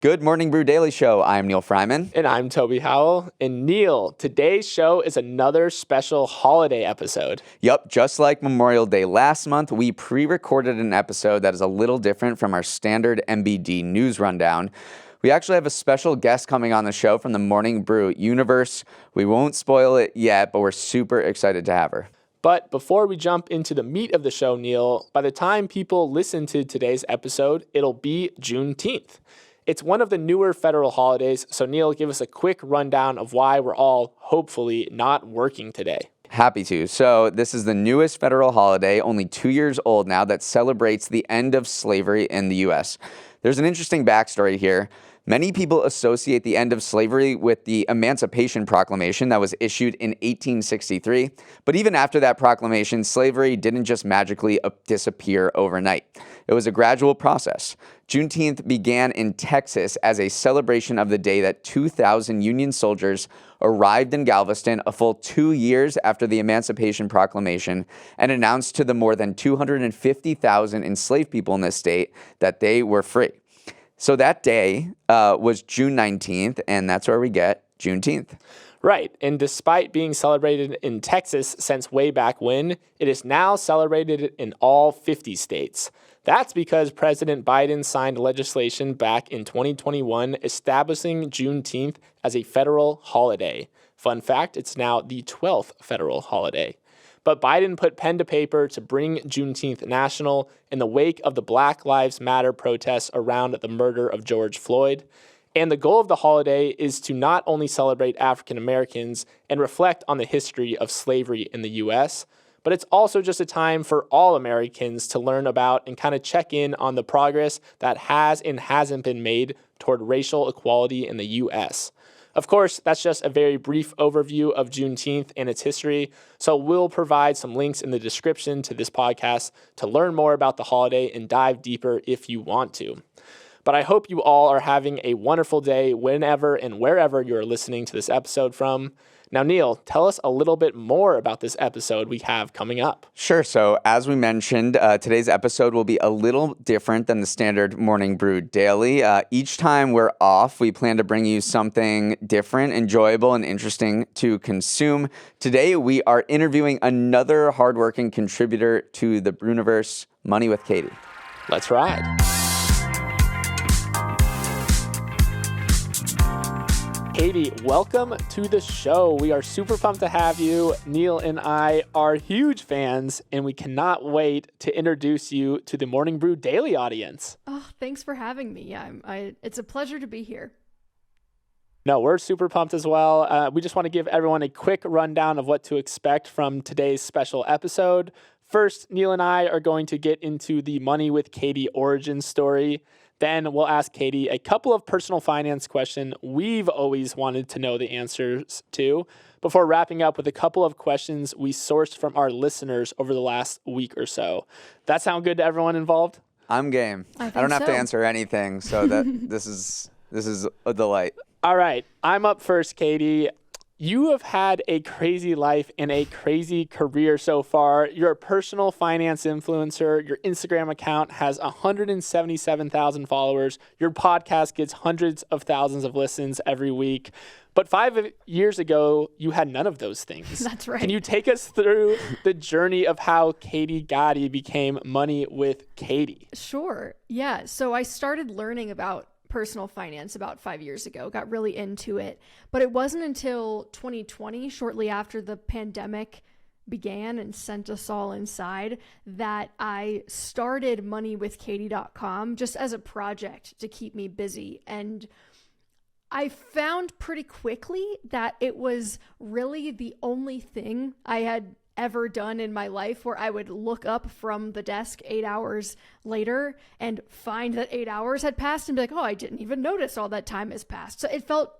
Good Morning Brew Daily Show. I'm Neal Fryman. And I'm Toby Howell. And Neal, today's show is another special holiday episode. Yup, just like Memorial Day last month, we pre-recorded an episode that is a little different from our standard MBD news rundown. We actually have a special guest coming on the show from the Morning Brew universe. We won't spoil it yet, but we're super excited to have her. But before we jump into the meat of the show, Neal, by the time people listen to today's episode, it'll be Juneteenth. It's one of the newer federal holidays, so Neal, give us a quick rundown of why we're all, hopefully, not working today. Happy to. So this is the newest federal holiday, only 2 years old now, that celebrates the end of slavery in the U.S. There's an interesting backstory here. Many people associate the end of slavery with the Emancipation Proclamation that was issued in 1863. But even after that proclamation, slavery didn't just magically disappear overnight. It was a gradual process. Juneteenth began in Texas as a celebration of the day that 2,000 Union soldiers arrived in Galveston a full 2 years after the Emancipation Proclamation and announced to the more than 250,000 enslaved people in this state that they were free. So that day was June 19th, and that's where we get Juneteenth. Right, and despite being celebrated in Texas since way back when, it is now celebrated in all 50 states. That's because President Biden signed legislation back in 2021 establishing Juneteenth as a federal holiday. Fun fact, it's now the 12th federal holiday. But Biden put pen to paper to bring Juneteenth national in the wake of the Black Lives Matter protests around the murder of George Floyd. And the goal of the holiday is to not only celebrate African Americans and reflect on the history of slavery in the U.S., but it's also just a time for all Americans to learn about and kind of check in on the progress that has and hasn't been made toward racial equality in the U.S. Of course, that's just a very brief overview of Juneteenth and its history, so we'll provide some links in the description to this podcast to learn more about the holiday and dive deeper if you want to. But I hope you all are having a wonderful day whenever and wherever you're listening to this episode from. Now, Neal, tell us a little bit more about this episode we have coming up. Sure. So as we mentioned, today's episode will be a little different than the standard Morning Brew Daily. Each time we're off, we plan to bring you something different, enjoyable, and interesting to consume. Today, we are interviewing another hardworking contributor to the Brewniverse, Money with Katie. Let's ride. Katie, welcome to the show. We are super pumped to have you. Neal and I are huge fans, and we cannot wait to introduce you to the Morning Brew Daily audience. Oh, thanks for having me. It's a pleasure to be here. No, we're super pumped as well. We just want to give everyone a quick rundown of what to expect from today's special episode. First, Neal and I are going to get into the Money with Katie origin story. Then we'll ask Katie a couple of personal finance questions we've always wanted to know the answers to, before wrapping up with a couple of questions we sourced from our listeners over the last week or so. That sound good to everyone involved? I'm game. I don't have to answer anything, so that this is a delight. All right, I'm up first, Katie. You have had a crazy life and a crazy career so far. You're a personal finance influencer. Your Instagram account has 177,000 followers. Your podcast gets hundreds of thousands of listens every week. But 5 years ago, you had none of those things. That's right. Can you take us through the journey of how Katie Gatti became Money with Katie? Sure. Yeah. So I started learning about personal finance about 5 years ago, got really into it. But it wasn't until 2020, shortly after the pandemic began and sent us all inside, that I started moneywithkatie.com just as a project to keep me busy. And I found pretty quickly that it was really the only thing I had ever done in my life where I would look up from the desk 8 hours later and find that 8 hours had passed and be like, oh, I didn't even notice all that time has passed. So it felt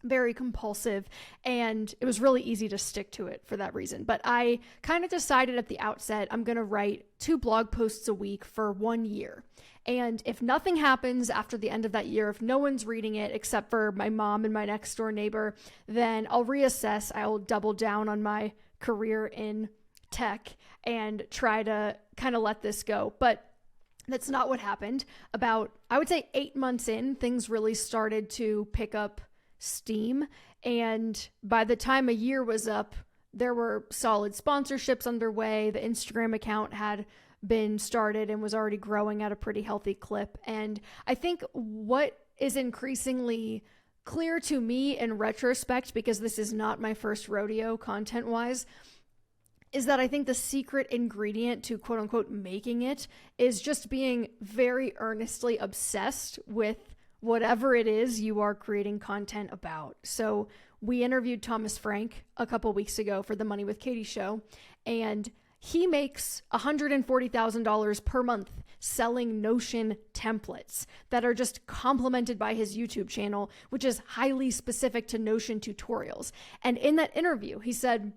very compulsive, and it was really easy to stick to it for that reason. But I kind of decided at the outset, I'm going to write 2 blog posts a week for 1 year. And if nothing happens after the end of that year, if no one's reading it except for my mom and my next door neighbor, then I'll reassess. I'll double down on my career in tech and try to kind of let this go. But That's not what happened. About, I would say 8 months in, things really started to pick up steam. And by the time a year was up, there were solid sponsorships underway. The Instagram account had been started and was already growing at a pretty healthy clip. And I think what is increasingly clear to me in retrospect, because this is not my first rodeo content-wise, is that I think the secret ingredient to quote unquote making it is just being very earnestly obsessed with whatever it is you are creating content about. So we interviewed Thomas Frank a couple weeks ago for the Money with Katie show, and he makes $140,000 per month selling Notion templates that are just complemented by his YouTube channel, which is highly specific to Notion tutorials. And in that interview, he said,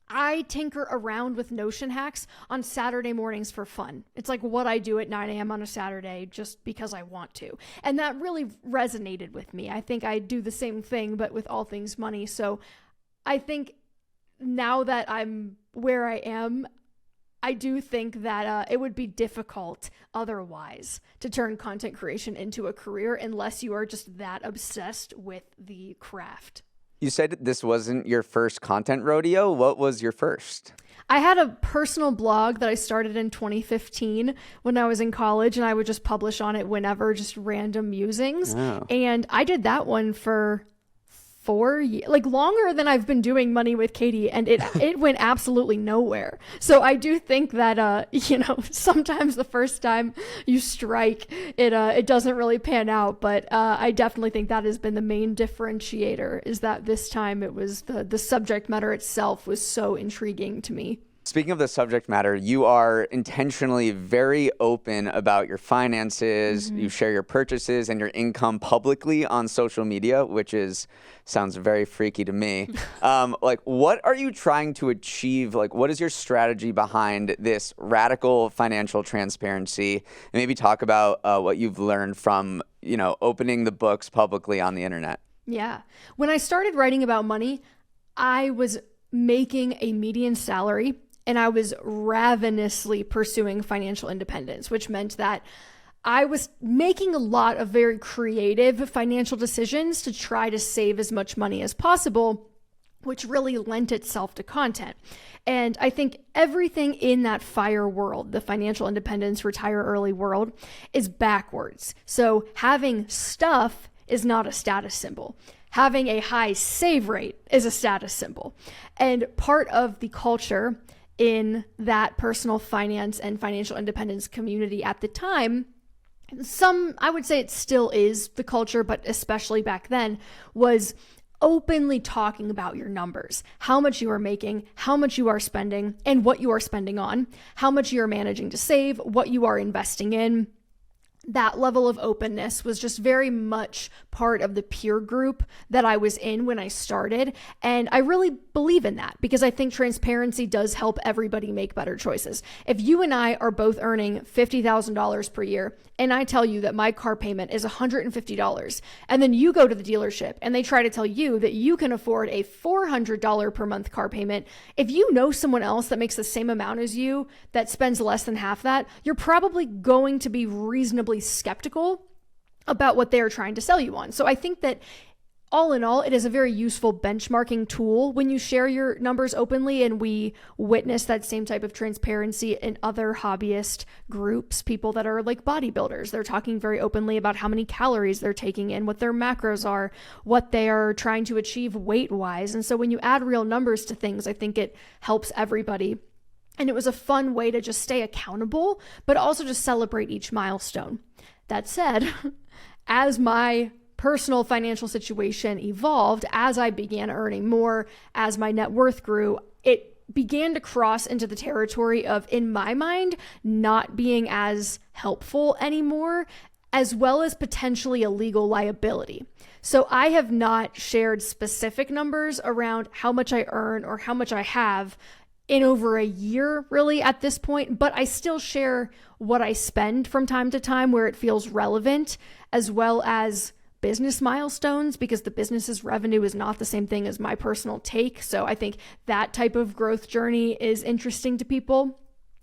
I tinker around with Notion hacks on Saturday mornings for fun. It's like what I do at 9 a.m. on a Saturday just because I want to. And that really resonated with me. I think I do the same thing, but with all things money. So I think now that I'm where I am, I do think that it would be difficult otherwise to turn content creation into a career unless you are just that obsessed with the craft. You said this wasn't your first content rodeo. What was your first? I had a personal blog that I started in 2015 when I was in college, and I would just publish on it whenever, just random musings. Oh. And I did that one for 4 years, like longer than I've been doing Money with Katie, and it went absolutely nowhere. So I do think that sometimes the first time you strike, it doesn't really pan out. But I definitely think that has been the main differentiator, is that this time it was the subject matter itself was so intriguing to me. Speaking of the subject matter, you are intentionally very open about your finances. You share your purchases and your income publicly on social media, which sounds very freaky to me. What are you trying to achieve? What is your strategy behind this radical financial transparency? And maybe talk about what you've learned from, opening the books publicly on the internet. Yeah. When I started writing about money, I was making a median salary, and I was ravenously pursuing financial independence, which meant that I was making a lot of very creative financial decisions to try to save as much money as possible, which really lent itself to content. And I think everything in that FIRE world, the financial independence, retire early world, is backwards. So having stuff is not a status symbol. Having a high save rate is a status symbol. And part of the culture in that personal finance and financial independence community at the time, I would say it still is the culture, but especially back then, was openly talking about your numbers, how much you are making, how much you are spending, and what you are spending on, how much you are managing to save, what you are investing in. That level of openness was just very much part of the peer group that I was in when I started. And I really believe in that because I think transparency does help everybody make better choices. If you and I are both earning $50,000 per year, and I tell you that my car payment is $150, and then you go to the dealership and they try to tell you that you can afford a $400 per month car payment, if you know someone else that makes the same amount as you that spends less than half that, you're probably going to be reasonably skeptical about what they're trying to sell you on. So I think that all in all, it is a very useful benchmarking tool when you share your numbers openly, and we witness that same type of transparency in other hobbyist groups, people that are like bodybuilders. They're talking very openly about how many calories they're taking in, what their macros are, what they are trying to achieve weight-wise. And so when you add real numbers to things, I think it helps everybody. And it was a fun way to just stay accountable, but also just celebrate each milestone. That said, as my personal financial situation evolved, as I began earning more, as my net worth grew, it began to cross into the territory of, in my mind, not being as helpful anymore, as well as potentially a legal liability. So I have not shared specific numbers around how much I earn or how much I have in over a year, really, at this point, but I still share what I spend from time to time where it feels relevant, as well as business milestones, because the business's revenue is not the same thing as my personal take. So I think that type of growth journey is interesting to people.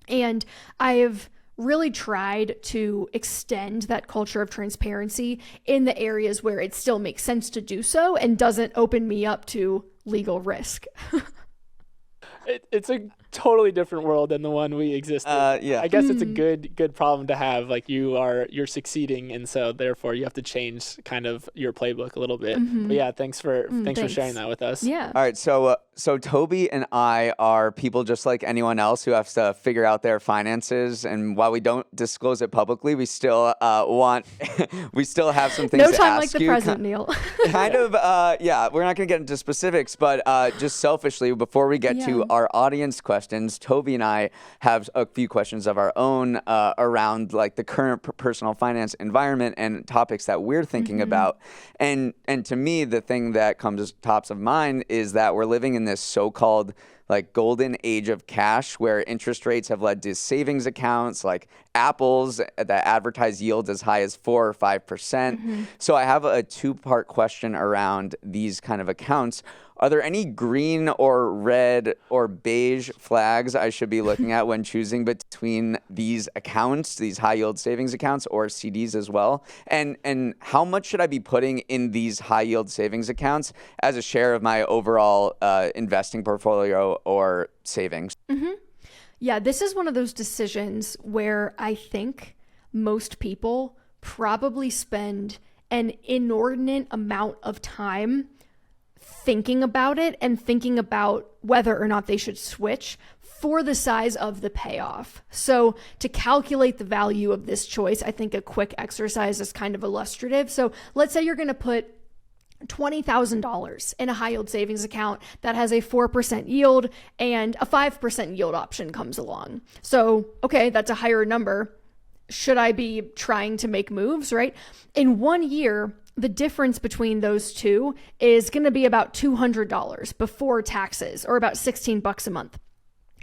And I have really tried to extend that culture of transparency in the areas where it still makes sense to do so and doesn't open me up to legal risk. It's a totally different world than the one we exist in. Yeah. I guess it's a good problem to have. Like you're succeeding, and so therefore you have to change kind of your playbook a little bit. But yeah, thanks for sharing that with us. Yeah. All right, so Toby and I are people just like anyone else who has to figure out their finances, and while we don't disclose it publicly, we still we still have some things No to time ask like the you. present, Neal. Kind of, yeah, we're not going to get into specifics, but just selfishly, before we get to our audience questions, Toby and I have a few questions of our own around like the current personal finance environment and topics that we're thinking about. And to me, the thing that comes tops of mind is that we're living in this so-called like golden age of cash where interest rates have led to savings accounts like Apple's that advertise yields as high as 4 or 5%. So I have a two-part question around these kind of accounts. Are there any green or red or beige flags I should be looking at when choosing between these accounts, these high yield savings accounts or CDs as well? And how much should I be putting in these high yield savings accounts as a share of my overall investing portfolio or savings? Yeah, this is one of those decisions where I think most people probably spend an inordinate amount of time thinking about it and thinking about whether or not they should switch for the size of the payoff. So to calculate the value of this choice, I think a quick exercise is kind of illustrative. So let's say you're going to put $20,000 in a high yield savings account that has a 4% yield and a 5% yield option comes along. So, okay, that's a higher number. Should I be trying to make moves, right? In 1 year, the difference between those two is going to be about $200 before taxes, or about $16 a month.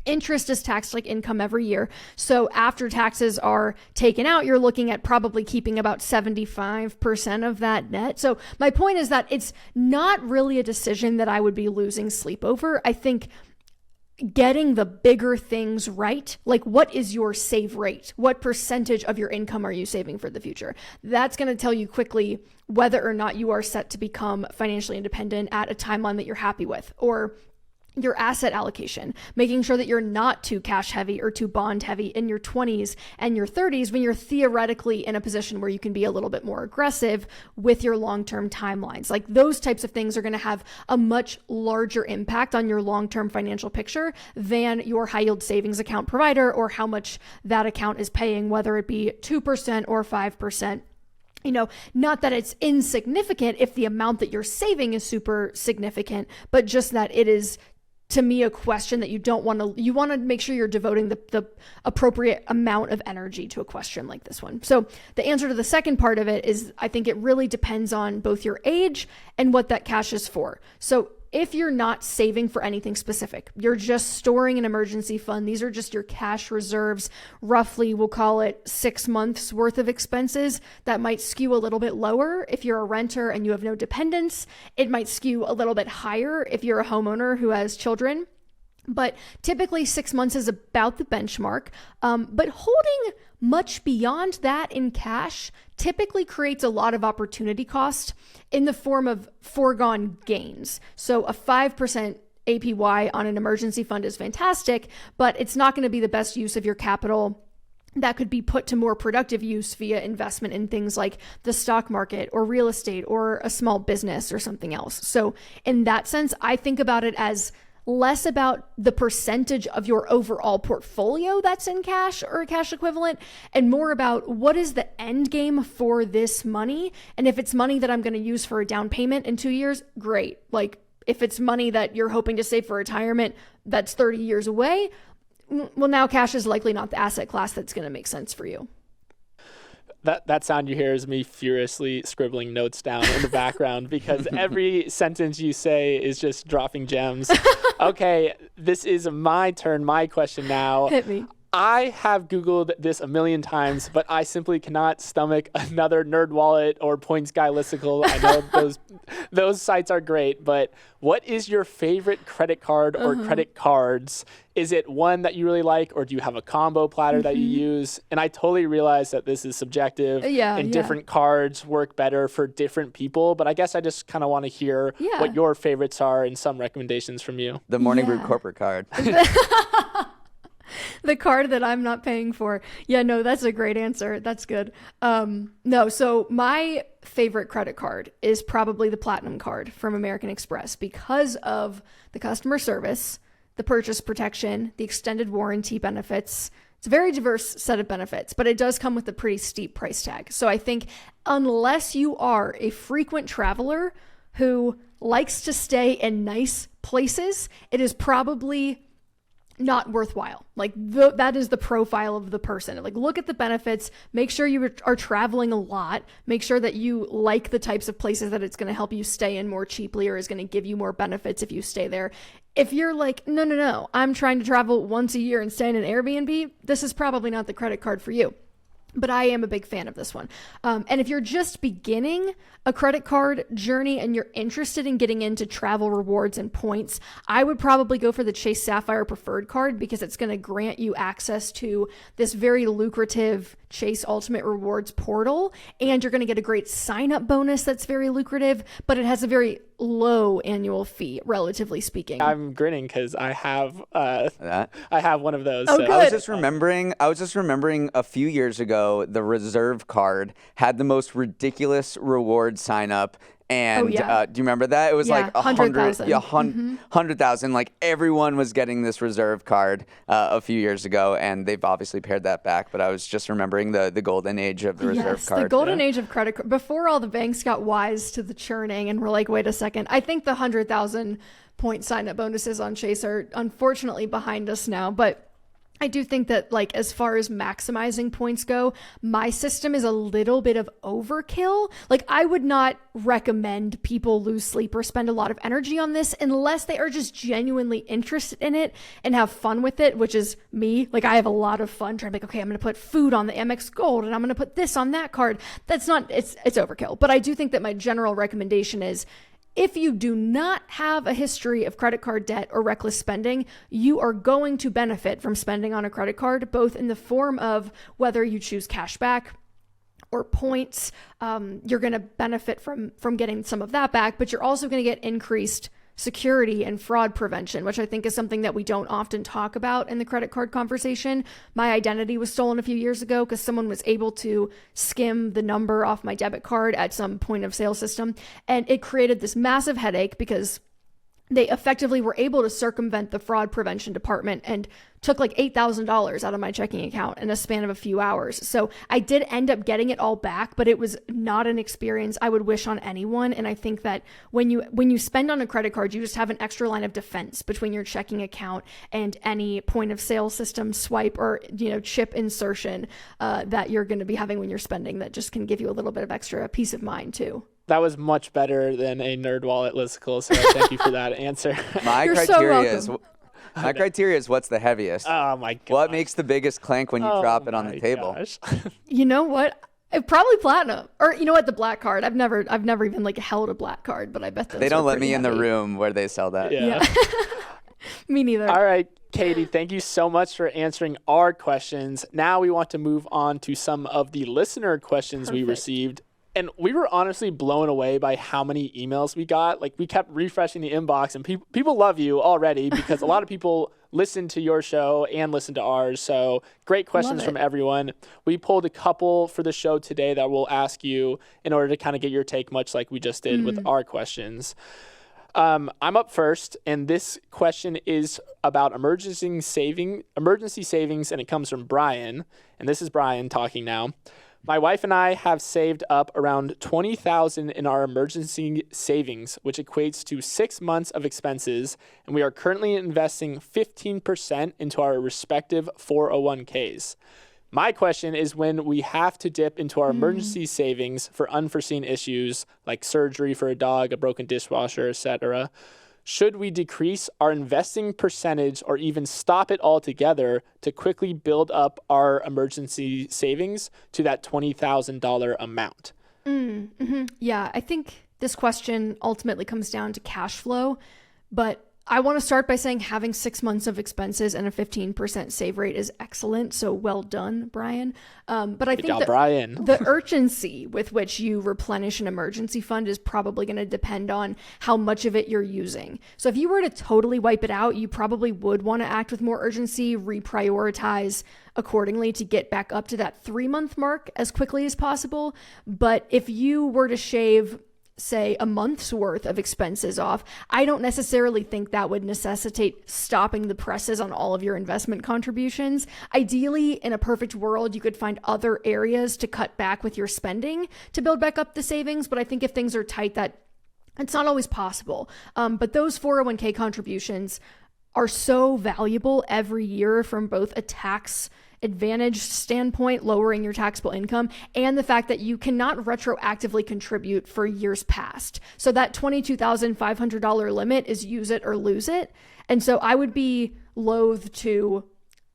Interest is taxed like income every year. So after taxes are taken out, you're looking at probably keeping about 75% of that net. So my point is that it's not really a decision that I would be losing sleep over. I think getting the bigger things right, like what is your save rate? What percentage of your income are you saving for the future? That's going to tell you quickly whether or not you are set to become financially independent at a timeline that you're happy with, or your asset allocation, making sure that you're not too cash heavy or too bond heavy in your 20s and your 30s when you're theoretically in a position where you can be a little bit more aggressive with your long-term timelines. Like those types of things are going to have a much larger impact on your long-term financial picture than your high yield savings account provider or how much that account is paying, whether it be 2% or 5%. You know, not that it's insignificant if the amount that you're saving is super significant, but just that it is, to me, a question that you want to make sure you're devoting the appropriate amount of energy to a question like this one. So the answer to the second part of it is, I think it really depends on both your age and what that cash is for. So if you're not saving for anything specific, you're just storing an emergency fund, these are just your cash reserves, roughly we'll call it 6 months worth of expenses, that might skew a little bit lower if you're a renter and you have no dependents. It might skew a little bit higher if you're a homeowner who has children. But typically 6 months is about the benchmark. But holding much beyond that in cash typically creates a lot of opportunity cost in the form of foregone gains. So a 5% APY on an emergency fund is fantastic, but it's not going to be the best use of your capital that could be put to more productive use via investment in things like the stock market or real estate or a small business or something else. So in that sense, I think about it as less about the percentage of your overall portfolio that's in cash or a cash equivalent, and more about what is the end game for this money. And if it's money that I'm going to use for a down payment in 2 years, great. Like if it's money that you're hoping to save for retirement that's 30 years away, well, now cash is likely not the asset class that's going to make sense for you. That sound you hear is me furiously scribbling notes down in the background because every sentence you say is just dropping gems. Okay, this is my turn, my question now. Hit me. I have Googled this a million times, but I simply cannot stomach another NerdWallet or Points Guy listicle. I know those sites are great, but what is your favorite credit card or credit cards? Is it one that you really like, or do you have a combo platter that you use? And I totally realize that this is subjective, and different cards work better for different people, but I guess I just kind of want to hear what your favorites are and some recommendations from you. The Morning Brew corporate card. The card that I'm not paying for. Yeah, no, that's a great answer. That's good. No, so my favorite credit card is probably the Platinum card from American Express because of the customer service, the purchase protection, the extended warranty benefits. It's a very diverse set of benefits, but it does come with a pretty steep price tag. So I think unless you are a frequent traveler who likes to stay in nice places, it is probably not worthwhile. Like that is the profile of the person. Like look at the benefits, make sure you are traveling a lot, make sure that you like the types of places that it's going to help you stay in more cheaply or is going to give you more benefits if you stay there. If you're like, no, I'm trying to travel once a year and stay in an Airbnb, this is probably not the credit card for you. But I am a big fan of this one. And if you're just beginning a credit card journey and you're interested in getting into travel rewards and points, I would probably go for the Chase Sapphire Preferred card because it's going to grant you access to this very lucrative Chase Ultimate Rewards portal. And you're going to get a great sign-up bonus that's very lucrative, but it has a very low annual fee, relatively speaking. I'm grinning because I have one of those. Oh, so. good. I was just remembering a few years ago, the Reserve card had the most ridiculous reward sign up. And do you remember that? It was like 100,000. 100,000. Like everyone was getting this Reserve card a few years ago, and they've obviously pared that back. But I was just remembering the golden age of the Reserve card. The golden age of credit card. Before all the banks got wise to the churning and were like, wait a second. I think the 100,000 point sign-up bonuses on Chase are unfortunately behind us now. But I do think that, like, as far as maximizing points go, my system is a little bit of overkill. Like, I would not recommend people lose sleep or spend a lot of energy on this unless they are just genuinely interested in it and have fun with it, which is me. Like, I have a lot of fun trying to be like, okay, I'm going to put food on the Amex Gold and I'm going to put this on that card. That's not, it's overkill. But I do think that my general recommendation is, if you do not have a history of credit card debt or reckless spending, you are going to benefit from spending on a credit card, both in the form of whether you choose cash back or points. You're going to benefit from getting some of that back, but you're also going to get increased security and fraud prevention, which I think is something that we don't often talk about in the credit card conversation. My identity was stolen a few years ago because someone was able to skim the number off my debit card at some point of sale system. And it created this massive headache because they effectively were able to circumvent the fraud prevention department and took like $8,000 out of my checking account in a span of a few hours. So I did end up getting it all back, but it was not an experience I would wish on anyone. And I think that when you spend on a credit card, you just have an extra line of defense between your checking account and any point of sale system swipe or, chip insertion that you're going to be having when you're spending, that just can give you a little bit of extra peace of mind too. That was much better than a NerdWallet listicle, so thank you for that answer. My criteria is what's the heaviest. Oh my god! What makes the biggest clank when you drop it on the table? You know what? Probably platinum, or you know what? The black card. I've never even like held a black card, but I bet they don't let me in the room where they sell that. Yeah. Me neither. All right, Katie, thank you so much for answering our questions. Now we want to move on to some of the listener questions we received. And we were honestly blown away by how many emails we got. Like, we kept refreshing the inbox, and people love you already because a lot of people listen to your show and listen to ours. So great questions from everyone. We pulled a couple for the show today that we'll ask you in order to kind of get your take, much like we just did with our questions. I'm up first, and this question is about emergency savings, and it comes from Brian. And this is Brian talking now. My wife and I have saved up around $20,000 in our emergency savings, which equates to 6 months of expenses, and we are currently investing 15% into our respective 401ks. My question is, when we have to dip into our emergency savings for unforeseen issues like surgery for a dog, a broken dishwasher, etc., Should we decrease our investing percentage or even stop it altogether to quickly build up our emergency savings to that $20,000 amount? Yeah, I think this question ultimately comes down to cash flow, but I want to start by saying having 6 months of expenses and a 15% save rate is excellent. So well done, Brian. But I think Brian. The urgency with which you replenish an emergency fund is probably going to depend on how much of it you're using. So if you were to totally wipe it out, you probably would want to act with more urgency, reprioritize accordingly to get back up to that 3-month mark as quickly as possible. But if you were to shave, say, a month's worth of expenses off, I don't necessarily think that would necessitate stopping the presses on all of your investment contributions. Ideally, in a perfect world, you could find other areas to cut back with your spending to build back up the savings. But I think if things are tight, that it's not always possible. But those 401k contributions are so valuable every year from both a tax advantage standpoint, lowering your taxable income, and the fact that you cannot retroactively contribute for years past. So that $22,500 limit is use it or lose it. And so I would be loath to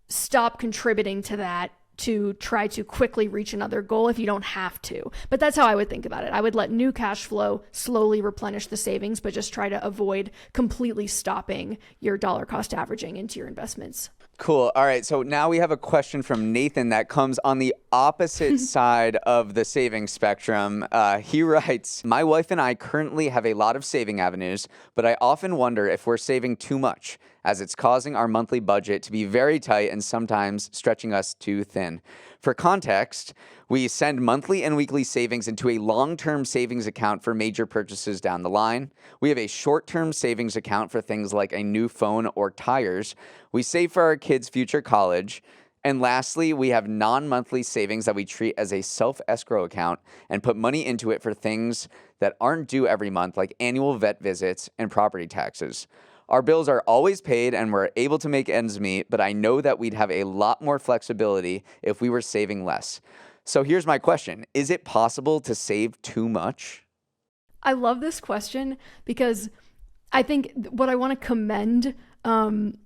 stop contributing to that to try to quickly reach another goal if you don't have to. But that's how I would think about it. I would let new cash flow slowly replenish the savings, but just try to avoid completely stopping your dollar cost averaging into your investments. Cool. All right. So now we have a question from Nathan that comes on the opposite side of the saving spectrum. He writes, "My wife and I currently have a lot of saving avenues, but I often wonder if we're saving too much, as it's causing our monthly budget to be very tight and sometimes stretching us too thin. For context, we send monthly and weekly savings into a long-term savings account for major purchases down the line. We have a short-term savings account for things like a new phone or tires. We save for our kids' future college. And lastly, we have non-monthly savings that we treat as a self-escrow account and put money into it for things that aren't due every month, like annual vet visits and property taxes. Our bills are always paid and we're able to make ends meet, but I know that we'd have a lot more flexibility if we were saving less. So here's my question. Is it possible to save too much?" I love this question because I think what I want to commend Nathan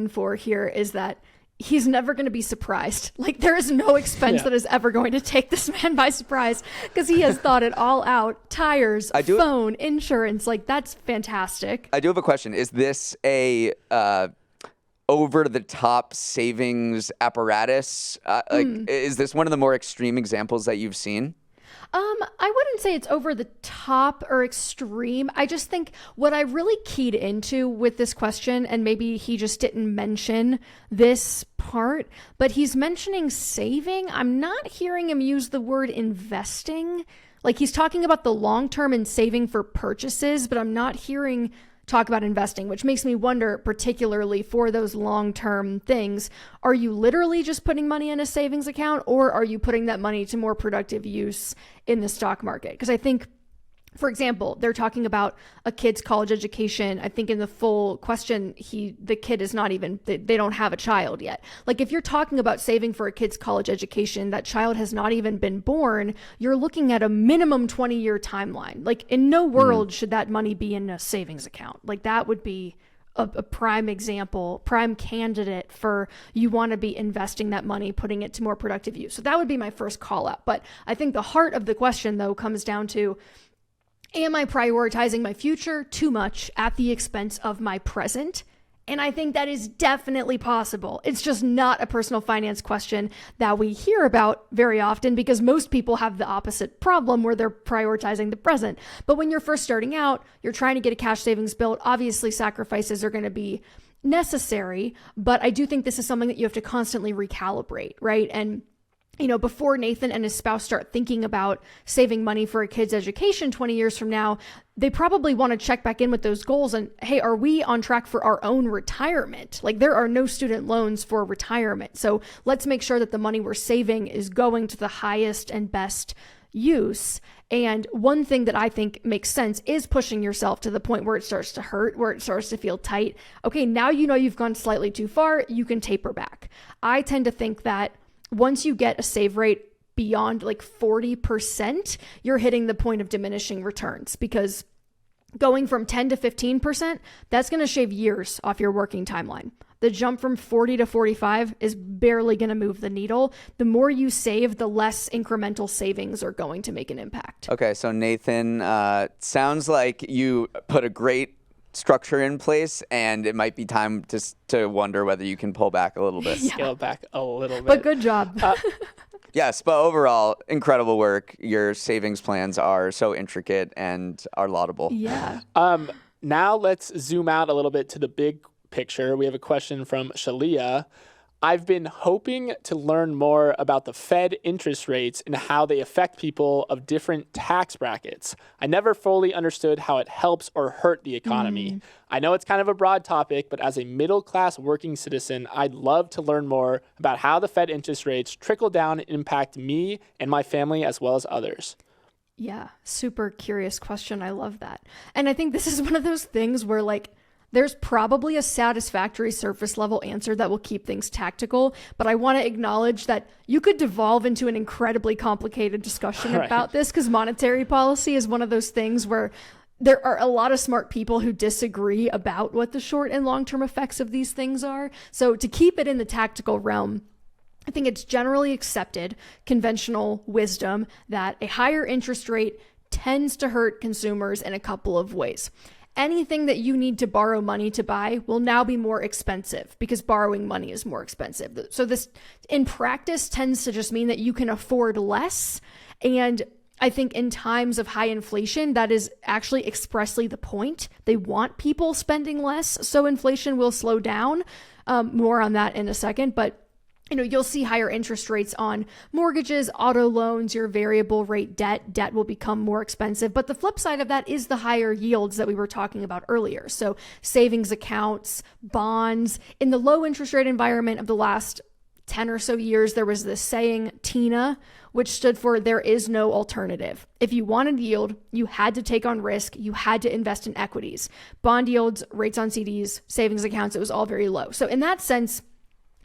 for here is that he's never going to be surprised. Like, there is no expense that is ever going to take this man by surprise because he has thought it all out. Tires, phone, insurance, like, that's fantastic. I do have a question. Is this a over-the-top savings apparatus? Is this one of the more extreme examples that you've seen? I wouldn't say it's over the top or extreme. I just think what I really keyed into with this question, and maybe he just didn't mention this part, but he's mentioning saving. I'm not hearing him use the word investing. Like, he's talking about the long term and saving for purchases, but I'm not hearing talk about investing, which makes me wonder, particularly for those long-term things, are you literally just putting money in a savings account, or are you putting that money to more productive use in the stock market? Because I think, for example, they're talking about a kid's college education. I think in the full question, the kid is not even, they don't have a child yet. Like, if you're talking about saving for a kid's college education, that child has not even been born, you're looking at a minimum 20-year timeline. Like, in no world should that money be in a savings account. Like, that would be a prime example, prime candidate for you want to be investing that money, putting it to more productive use. So that would be my first call out. But I think the heart of the question, though, comes down to, am I prioritizing my future too much at the expense of my present? And I think that is definitely possible. It's just not a personal finance question that we hear about very often because most people have the opposite problem where they're prioritizing the present. But when you're first starting out, you're trying to get a cash savings built. Obviously, sacrifices are going to be necessary, but I do think this is something that you have to constantly recalibrate, right? And before Nathan and his spouse start thinking about saving money for a kid's education 20 years from now, they probably want to check back in with those goals and, hey, are we on track for our own retirement? Like, there are no student loans for retirement. So let's make sure that the money we're saving is going to the highest and best use. And one thing that I think makes sense is pushing yourself to the point where it starts to hurt, where it starts to feel tight. Okay, now you've gone slightly too far, you can taper back. I tend to think that once you get a save rate beyond like 40%, you're hitting the point of diminishing returns because Going from 10 to 15%, that's going to shave years off your working timeline. The jump from 40 to 45 is barely going to move the needle. The more you save, the less incremental savings are going to make an impact. Okay, so Nathan, sounds like you put a great structure in place, and it might be time to wonder whether you can pull back a little bit. Scale back a little bit. But good job. Yes, but overall, incredible work. Your savings plans are so intricate and are laudable. Yeah. Now let's zoom out a little bit to the big picture. We have a question from Shalia. I've been hoping to learn more about the Fed interest rates and how they affect people of different tax brackets. I never fully understood how it helps or hurt the economy. I know it's kind of a broad topic, but as a middle-class working citizen, I'd love to learn more about how the Fed interest rates trickle down and impact me and my family as well as others. Yeah, super curious question. I love that. And I think this is one of those things where there's probably a satisfactory surface level answer that will keep things tactical, but I want to acknowledge that you could devolve into an incredibly complicated discussion about this, because monetary policy is one of those things where there are a lot of smart people who disagree about what the short and long-term effects of these things are. So to keep it in the tactical realm, I think it's generally accepted conventional wisdom that a higher interest rate tends to hurt consumers in a couple of ways. Anything that you need to borrow money to buy will now be more expensive because borrowing money is more expensive. So this in practice tends to just mean that you can afford less. And I think in times of high inflation, that is actually expressly the point. They want people spending less, so inflation will slow down. More on that in a second, but you'll see higher interest rates on mortgages, auto loans, your variable rate debt. Debt will become more expensive. But the flip side of that is the higher yields that we were talking about earlier. So savings accounts, bonds. In the low interest rate environment of the last 10 or so years, there was this saying, TINA, which stood for there is no alternative. If you wanted yield, you had to take on risk. You had to invest in equities. Bond yields, rates on CDs, savings accounts, it was all very low. So in that sense,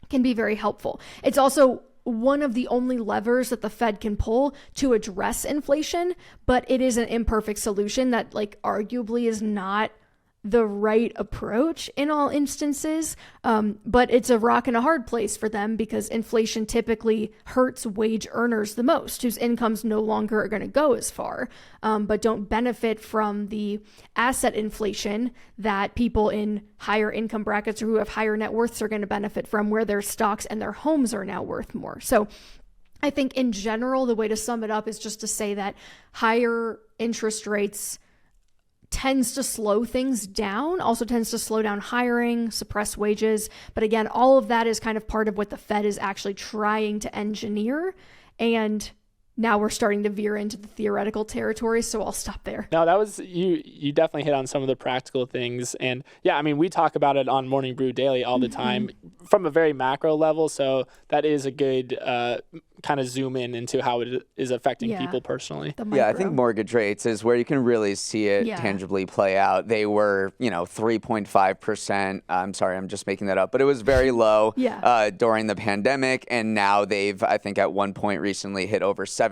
can be very helpful. It's also one of the only levers that the Fed can pull to address inflation, but it is an imperfect solution that arguably is not the right approach in all instances. But it's a rock and a hard place for them because inflation typically hurts wage earners the most, whose incomes no longer are going to go as far, but don't benefit from the asset inflation that people in higher income brackets or who have higher net worths are going to benefit from, where their stocks and their homes are now worth more. So I think in general, the way to sum it up is just to say that higher interest rates tends to slow things down, also tends to slow down hiring, suppress wages. But again, all of that is kind of part of what the Fed is actually trying to engineer. And now we're starting to veer into the theoretical territory, so I'll stop there. No, that was, you definitely hit on some of the practical things. And yeah, I mean, we talk about it on Morning Brew Daily all the time from a very macro level. So that is a good kind of zoom in into how it is affecting people personally. Yeah, I think mortgage rates is where you can really see it tangibly play out. They were, 3.5%. I'm sorry, I'm just making that up, but it was very low during the pandemic. And now they've, I think at one point recently hit over 7%,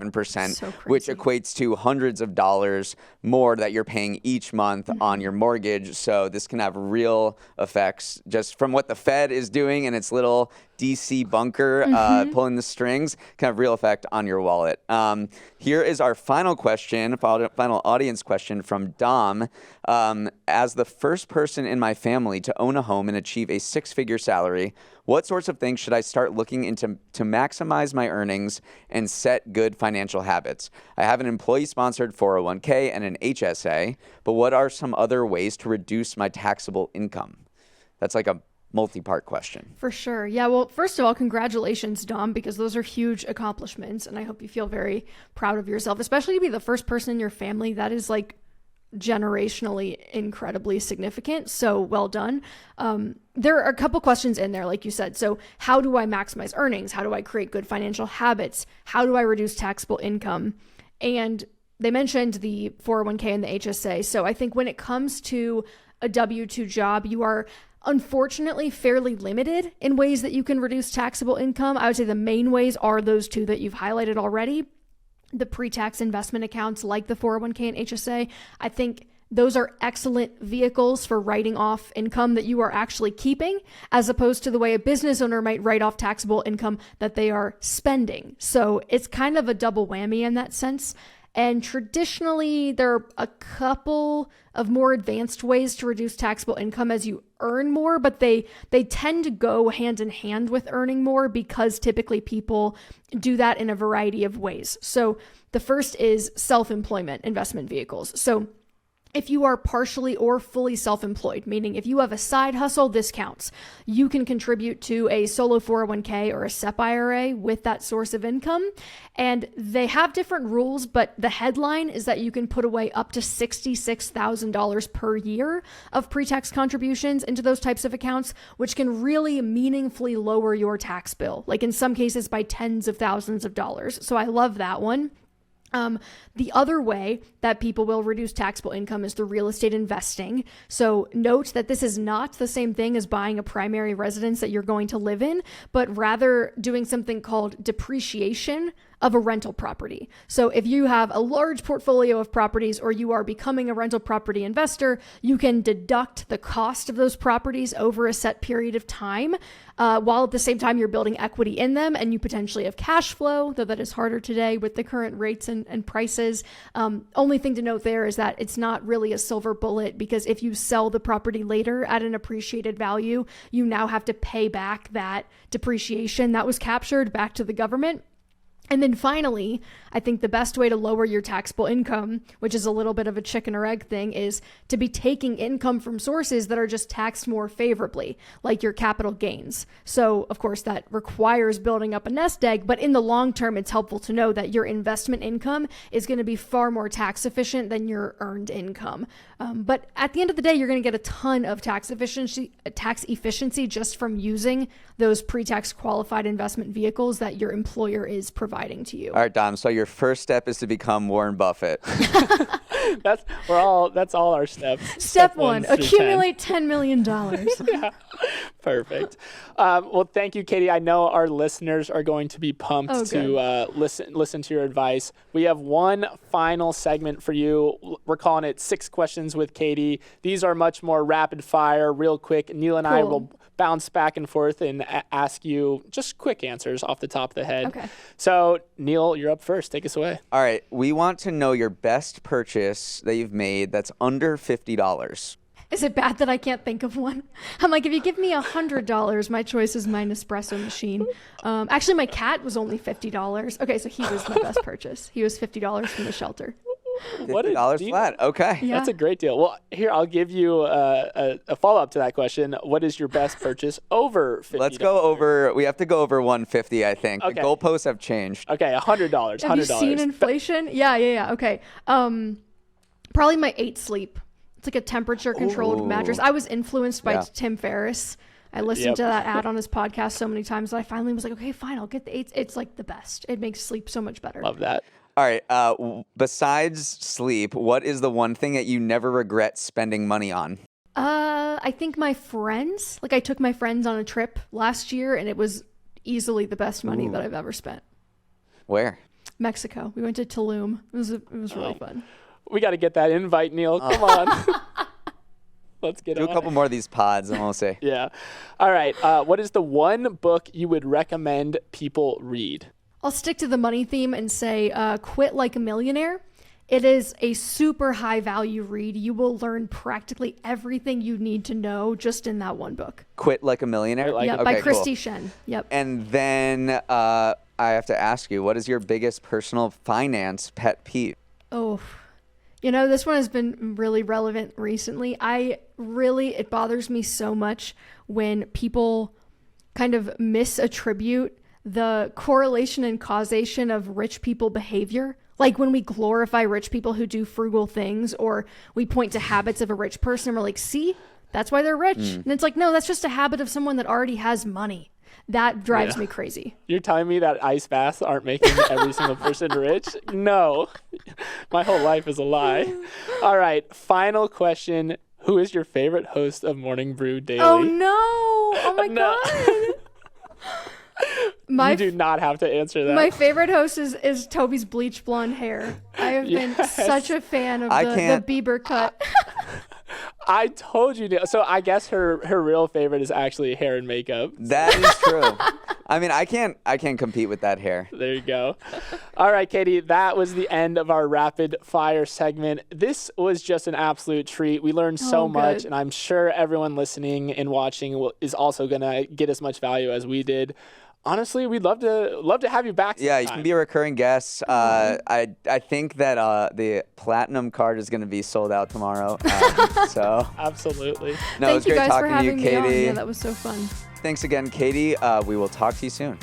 which equates to hundreds of dollars more that you're paying each month on your mortgage. So this can have real effects just from what the Fed is doing in its little DC bunker, pulling the strings, can have real effect on your wallet. Here is our final question, final audience question from Dom. As the first person in my family to own a home and achieve a six-figure salary, what sorts of things should I start looking into to maximize my earnings and set good financial habits? I have an employee-sponsored 401k and an HSA, but what are some other ways to reduce my taxable income? That's like a multi-part question. For sure. Yeah. Well, first of all, congratulations, Dom, because those are huge accomplishments. And I hope you feel very proud of yourself, especially to be the first person in your family. That is generationally incredibly significant. So well done. There are a couple questions in there, like you said. So how do I maximize earnings? How do I create good financial habits? How do I reduce taxable income? And they mentioned the 401k and the HSA. So I think when it comes to a W-2 job, you are unfortunately fairly limited in ways that you can reduce taxable income. I would say the main ways are those two that you've highlighted already. The pre-tax investment accounts like the 401k and HSA, I think those are excellent vehicles for writing off income that you are actually keeping, as opposed to the way a business owner might write off taxable income that they are spending. So it's kind of a double whammy in that sense. And traditionally, there are a couple of more advanced ways to reduce taxable income as you earn more, but they tend to go hand in hand with earning more because typically people do that in a variety of ways. So the first is self-employment investment vehicles. So if you are partially or fully self-employed, meaning if you have a side hustle, this counts. You can contribute to a solo 401k or a SEP IRA with that source of income. And they have different rules, but the headline is that you can put away up to $66,000 per year of pre-tax contributions into those types of accounts, which can really meaningfully lower your tax bill, like in some cases by tens of thousands of dollars. So I love that one. The other way that people will reduce taxable income is through real estate investing. So note that this is not the same thing as buying a primary residence that you're going to live in, but rather doing something called depreciation of a rental property. So if you have a large portfolio of properties or you are becoming a rental property investor, you can deduct the cost of those properties over a set period of time, while at the same time you're building equity in them and you potentially have cash flow, though that is harder today with the current rates and prices. Only thing to note there is that it's not really a silver bullet, because if you sell the property later at an appreciated value, you now have to pay back that depreciation that was captured back to the government. And then finally, I think the best way to lower your taxable income, which is a little bit of a chicken or egg thing, is to be taking income from sources that are just taxed more favorably, like your capital gains. So of course that requires building up a nest egg, but in the long term, it's helpful to know that your investment income is going to be far more tax efficient than your earned income. But at the end of the day, you're going to get a ton of tax efficiency just from using those pre-tax qualified investment vehicles that your employer is providing to you. All right, Dom. So your first step is to become Warren Buffett. That's all our steps. Step one, accumulate $10 million. Yeah, perfect. Well, thank you, Katie. I know our listeners are going to be pumped to listen to your advice. We have one final segment for you. We're calling it 6 Questions with Katie. These are much more rapid fire, real quick. Neal and I will bounce back and forth and ask you just quick answers off the top of the head. Okay. So, Neal, you're up first. Take us away. All right. We want to know your best purchase that you've made that's under $50. Is it bad that I can't think of one? I'm like, if you give me $100, my choice is my Nespresso machine. Actually, my cat was only $50. Okay, so he was my best purchase. He was $50 from the shelter. $50 flat. Okay. Yeah. That's a great deal. Well, here, I'll give you a follow-up to that question. What is your best purchase over $50? Let's go over. We have to go over 150, I think. Okay. The goalposts have changed. Okay, $100. Have you seen inflation? Yeah. Okay. Probably my 8 Sleep. It's like a temperature-controlled mattress. I was influenced by Tim Ferriss. I listened to that ad on his podcast so many times that I finally was like, okay, fine, I'll get the 8. It's like the best. It makes sleep so much better. Love that. All right. Besides sleep, what is the one thing that you never regret spending money on? I think my friends. Like, I took my friends on a trip last year, and it was easily the best money that I've ever spent. Where? Mexico. We went to Tulum. It was really fun. We got to get that invite, Neal. Come on. Let's get Do a couple more of these pods, and we'll see. Yeah. All right. What is the one book you would recommend people read? I'll stick to the money theme and say Quit Like a Millionaire. It is a super high value read. You will learn practically everything you need to know just in that one book. Quit Like a Millionaire? By Christy Shen. Yep. And then I have to ask you, what is your biggest personal finance pet peeve? Oh, this one has been really relevant recently. It bothers me so much when people kind of misattribute the correlation and causation of rich people behavior. Like when we glorify rich people who do frugal things, or we point to habits of a rich person and we're like, see, that's why they're rich. And it's like, no, that's just a habit of someone that already has money. That drives me crazy. You're telling me that ice baths aren't making every single person rich? No. My whole life is a lie. All right. Final question. Who is your favorite host of Morning Brew Daily? Oh, no. Oh, my God. You do not have to answer that. My favorite host is Toby's bleach blonde hair. I have been such a fan of the Bieber cut. I told you. So I guess her real favorite is actually hair and makeup. That is true. I mean, I can't compete with that hair. There you go. All right, Katie, that was the end of our rapid fire segment. This was just an absolute treat. We learned so much, and I'm sure everyone listening and watching is also going to get as much value as we did. Honestly, we'd love to have you back sometime. Yeah, you can be a recurring guest. I think that the platinum card is going to be sold out tomorrow. So Absolutely. No, it was Thank you great guys talking for to you, having me on. Katie. Yeah, that was so fun. Thanks again, Katie. We will talk to you soon.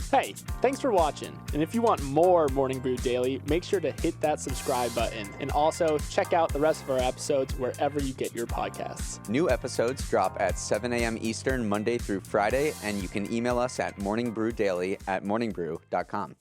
Hey, thanks for watching. And if you want more Morning Brew Daily, make sure to hit that subscribe button. And also check out the rest of our episodes wherever you get your podcasts. New episodes drop at 7 a.m. Eastern, Monday through Friday, and you can email us at morningbrewdaily@morningbrew.com.